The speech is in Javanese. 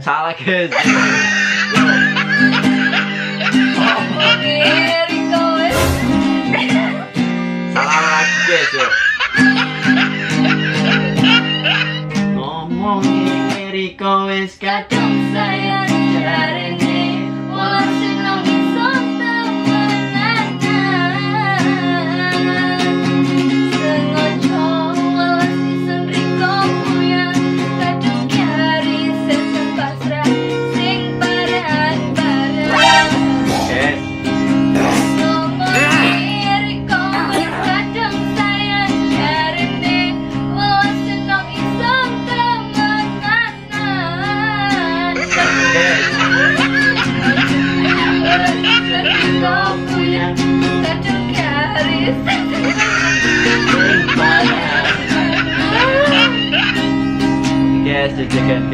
Salah guys. Salah lagi guys yo. Ngomongin Eriko wis kadang sayang jarene wong seneng iso temenan. Sengaja welas isen Riko kuyang kadung kari sesen pasrah sing barang-barang. Ngomongin Riko wis kadang sayang jarene wong seneng iso guys, jajan